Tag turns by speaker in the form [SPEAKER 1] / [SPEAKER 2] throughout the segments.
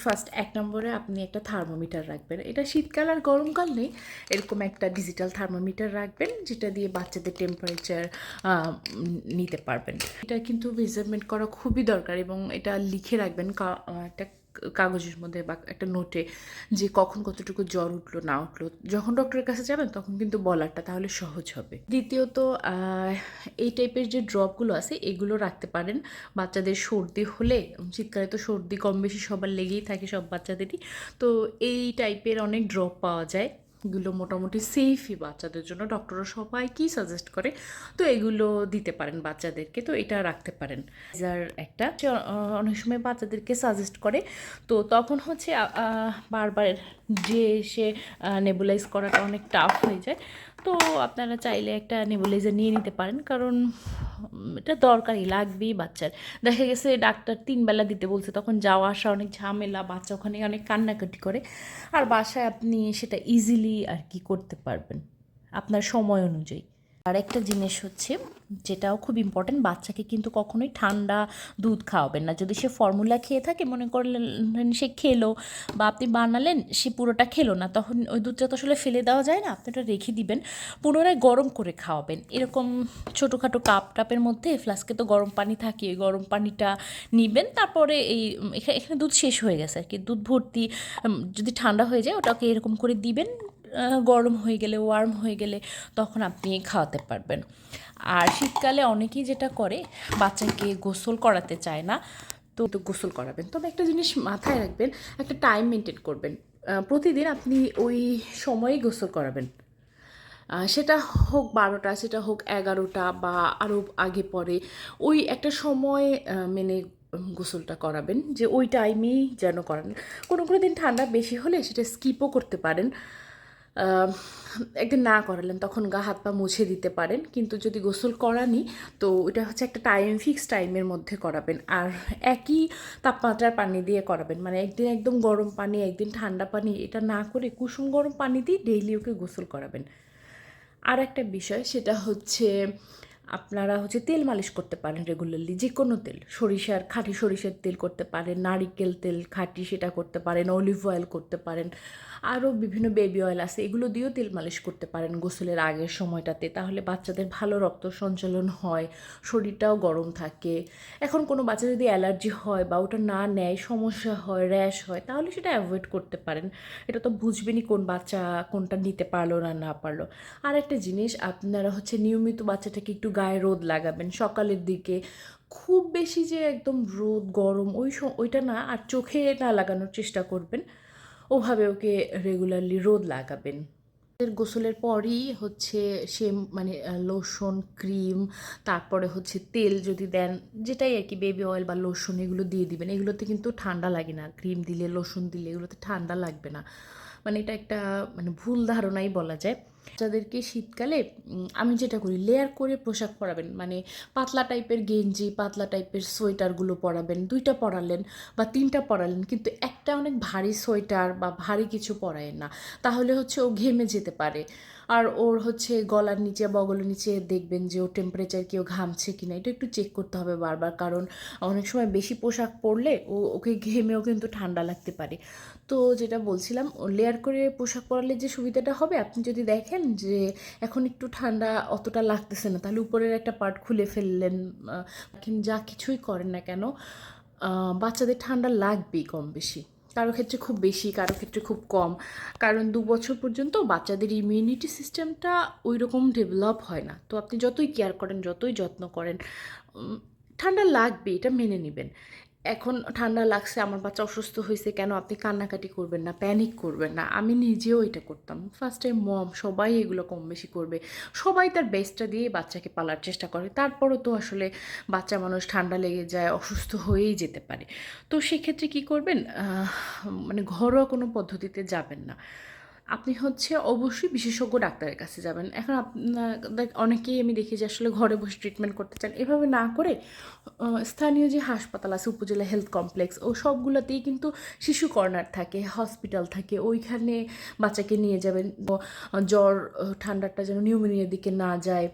[SPEAKER 1] First ১ নম্বরে আপনি একটা থার্মোমিটার রাখবেন। এটা শীতকাল আর গরমকাল নেই, এরকম একটা ডিজিটাল থার্মোমিটার রাখবেন যেটা দিয়ে বাচ্চাদের টেম্পারেচার নিতে পারবেন। এটা কিন্তু মেজারমেন্ট করা খুবই দরকার এবং এটা লিখে রাখবেন একটা কাগজের মধ্যে বা একটা নোটে যে কখন কতটুকু জ্বর উঠলো না উঠলো। যখন ডক্টরের কাছে যাবেন তখন কিন্তু বলাটা তাহলে সহজ হবে। দ্বিতীয়ত এই টাইপের যে ড্রপগুলো আছে এগুলো রাখতে পারেন বাচ্চাদের সর্দি হলে। শীতকালে তো সর্দি কম বেশি সবার লেগেই থাকে, সব বাচ্চাদেরই। তো এই টাইপের অনেক ড্রপ পাওয়া যায়, এগুলো মোটামুটি সেফই বাচ্চাদের জন্য, ডক্টররা সবাইকেই সাজেস্ট করে। তো এগুলো দিতে পারেন বাচ্চাদেরকে, তো এটা রাখতে পারেন। আর একটা অনেক সময় বাচ্চাদেরকে সাজেস্ট করে, তো তখন হচ্ছে বারবার যে এসে নেবুলাইজ করাটা অনেক টাফ হয়ে যায়। তো আপনারা চাইলে একটা নেবুলাইজার নিয়ে নিতে পারেন, কারণ এটা দরকারই, লাগবেই বাচ্চার। দেখা গেছে ডাক্তার ৩ বেলা দিতে বলছে, তখন যাওয়া আসা অনেক ঝামেলা, বাচ্চা ওখানে অনেক কান্নাকাটি করে। আর বাসায় আপনি সেটা ইজিলি আর কি করতে পারবেন আপনার সময় অনুযায়ী। আর একটা জিনিস হচ্ছে যেটাও খুব ইম্পর্ট্যান্ট, বাচ্চাকে কিন্তু কখনোই ঠান্ডা দুধ খাওয়াবেন না। যদি সে ফর্মুলা খেয়ে থাকে, মনে করলেন সে খেলো বা আপনি বানালেন সে পুরোটা খেলো না, তখন ওই দুধটা তো আসলে ফেলে দেওয়া যায় না, আপনি ওটা রেখে দিবেন, পুনরায় গরম করে খাওয়াবেন। এরকম ছোটোখাটো কাপ টাপের মধ্যে, ফ্লাস্কে তো গরম পানি থাকে, ওই গরম পানিটা নিবেন। তারপরে এখানে দুধ শেষ হয়ে গেছে আর কি, দুধ ভর্তি, যদি ঠান্ডা হয়ে যায় ওটাকে এরকম করে দিবেন, গরম হয়ে গেলে, ওয়ার্ম হয়ে গেলে তখন আপনি খাওয়াতে পারবেন। আর শীতকালে অনেকেই যেটা করে, বাচ্চাকে গোসল করাতে চায় না, তো গোসল করাবেন। তবে একটা জিনিস মাথায় রাখবেন, একটা টাইম মেনটেন করবেন। প্রতিদিন আপনি ওই সময়েই গোসল করাবেন, সেটা হোক ১২টা, সেটা হোক ১১টা বা আরও আগে পরে, ওই একটা সময় মেনে গোসলটা করাবেন, যে ওই টাইমেই যেন করান। কোনো কোনো দিন ঠান্ডা বেশি হলে সেটা স্কিপও করতে পারেন, একদিন না করালেন তখন গা হাত পা মুছে দিতে পারেন। কিন্তু যদি গোসল করানি, তো ওটা হচ্ছে একটা ফিক্সড টাইমের মধ্যে করাবেন। আর একই তাপমাত্রার পানি দিয়ে করাবেন, মানে একদিন একদম গরম পানি, একদিন ঠান্ডা পানি, এটা না করে কুসুম গরম পানি দিয়ে ডেইলি ওকে গোসল করাবেন। আর একটা বিষয়, সেটা হচ্ছে আপনারা হচ্ছে তেল মালিশ করতে পারেন রেগুলারলি, যে কোনো তেল, খাঁটি সরিষার তেল করতে পারেন, নারিকেল তেল খাঁটি সেটা করতে পারেন, অলিভ অয়েল করতে পারেন, আরও বিভিন্ন বেবি অয়েল আছে, এগুলো দিয়েও তেল মালিশ করতে পারেন গোসলের আগের সময়টাতে। তাহলে বাচ্চাদের ভালো রক্ত সঞ্চালন হয়, শরীরটাও গরম থাকে। এখন কোনো বাচ্চা যদি অ্যালার্জি হয় বা ওটা না নেয়, সমস্যা হয়, র্যাশ হয়, তাহলে সেটা অ্যাভয়েড করতে পারেন। এটা তো বুঝবেনই কোন বাচ্চা কোনটা নিতে পারলো না পারলো। আর একটা জিনিস, আপনারা হচ্ছে নিয়মিত বাচ্চাটাকে একটু গায়ে রোদ লাগাবেন সকালের দিকে। খুব বেশি যে একদম রোদ গরম ওইটা না, আর চোখে না লাগানোর চেষ্টা করবেন, ওভাবে ওকে রেগুলারলি রোদ লাগাবেন। গোসলের পরই হচ্ছে সে মানে লোশন, ক্রিম, তারপরে হচ্ছে তেল যদি দেন, যেটাই আর কি, বেবি অয়েল বা লোশন, এগুলো দিয়ে দিবেন। এগুলোতে কিন্তু ঠান্ডা লাগে না, ক্রিম দিলে, লোশন দিলে এগুলোতে ঠান্ডা লাগবে না। মানে এটা একটা মানে ভুল ধারণাই বলা যায়। বাচ্চাদেরকে শীতকালে আমি যেটা করি, লেয়ার করে পোশাক পরাবেন, মানে পাতলা টাইপের গেঞ্জি, পাতলা টাইপের সোয়েটারগুলো পরাবেন। 2টা পরালেন বা 3টা পরালেন, কিন্তু একটা অনেক ভারী সোয়েটার বা ভারী কিছু পরায়েন না, তাহলে হচ্ছে ও ঘেমে যেতে পারে। আর ওর হচ্ছে গলার নিচে, বগলের নিচে দেখবেন যে ওর টেম্পারেচার কেউ ঘামছে কিনা, এটা একটু চেক করতে হবে বারবার, কারণ অনেক সময় বেশি পোশাক পরলে ওকে ঘেমেও কিন্তু ঠান্ডা লাগতে পারে। তো যেটা বলছিলাম, লেয়ার করে পোশাক পরালে যে সুবিধাটা হবে, আপনি যদি দেখেন যে এখন একটু ঠান্ডা অতটা লাগতেছে না, তাহলে উপরের একটা পার্ট খুলে ফেললেন। কিন্তু যা কিছুই করেন না কেন, বাচ্চাদের ঠান্ডা লাগবেই কম বেশি, কারো ক্ষেত্রে খুব বেশি, কারো ক্ষেত্রে খুব কম। কারণ 2 বছর পর্যন্ত বাচ্চাদের ইমিউনিটি সিস্টেমটা ওই রকম ডেভেলপ হয় না। তো আপনি যতই কেয়ার করেন, যতই যত্ন করেন, ঠান্ডা লাগবে, এটা মেনে নেবেন। এখন ঠান্ডা লাগছে, আমার বাচ্চা অসুস্থ হয়েছে, কেন আপনি কান্নাকাটি করবেন না, প্যানিক করবেন না। আমি নিজেও এটা করতাম ফার্স্ট টাইম, মম সবাই এগুলো কম বেশি করবে, সবাই তার বেস্টটা দিয়ে বাচ্চাকে পালার চেষ্টা করে। তারপরও তো আসলে বাচ্চা মানুষ, ঠান্ডা লেগে যায়, অসুস্থ হয়েই যেতে পারে। তো সেক্ষেত্রে কী করবেন, মানে ঘরোয়া কোনো পদ্ধতিতে যাবেন না, আপনি হচ্ছে অবশ্যই বিশেষজ্ঞ ডাক্তারের কাছে যাবেন। এখন আপনার অনেকেই আমি দেখি যে আসলে ঘরে বসে ট্রিটমেন্ট করতে চান, এভাবে না করে স্থানীয় যে হাসপাতাল আছে, উপজেলা হেলথ কমপ্লেক্স, ও সবগুলোতেই কিন্তু শিশু কর্নার থাকে, হসপিটাল থাকে, ওইখানে বাচ্চাকে নিয়ে যাবেন। জ্বর ঠান্ডাটা যেন নিউমোনিয়ার দিকে না যায়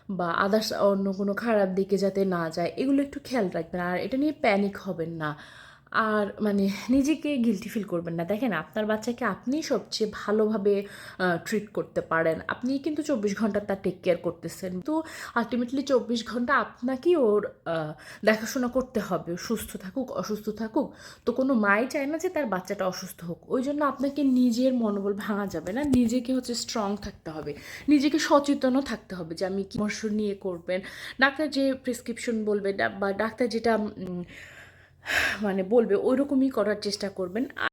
[SPEAKER 1] বা আদার্স অন্য কোনো খারাপ দিকে যাতে না যায়, এগুলো একটু খেয়াল রাখবেন। আর এটা নিয়ে প্যানিক হবেন না। আর মানে নিজেকে গিল্টি ফিল করবেন না। দেখেন আপনার বাচ্চাকে আপনি সবচেয়ে ভালোভাবে ট্রিট করতে পারেন। আপনি কিন্তু ২৪ ঘন্টা তার টেক কেয়ার করতেছেন। তো আল্টিমেটলি ২৪ ঘন্টা আপনাকেই ওর দেখাশোনা করতে হবে। সুস্থ থাকুক, অসুস্থ থাকুক। তো কোনো মাই চায় না যে তার বাচ্চাটা অসুস্থ হোক। ওই জন্য আপনাকে নিজের মনোবল ভাঙা যাবে না। নিজেকে হচ্ছে স্ট্রং থাকতে হবে। নিজেকে সচেতনও থাকতে হবে যে আমি কি পরামর্শ নিয়ে করবেন। ডাক্তার যে প্রেসক্রিপশন বলবে বা ডাক্তার যেটা মানে বলবে ওইরকমই করার চেষ্টা করবেন।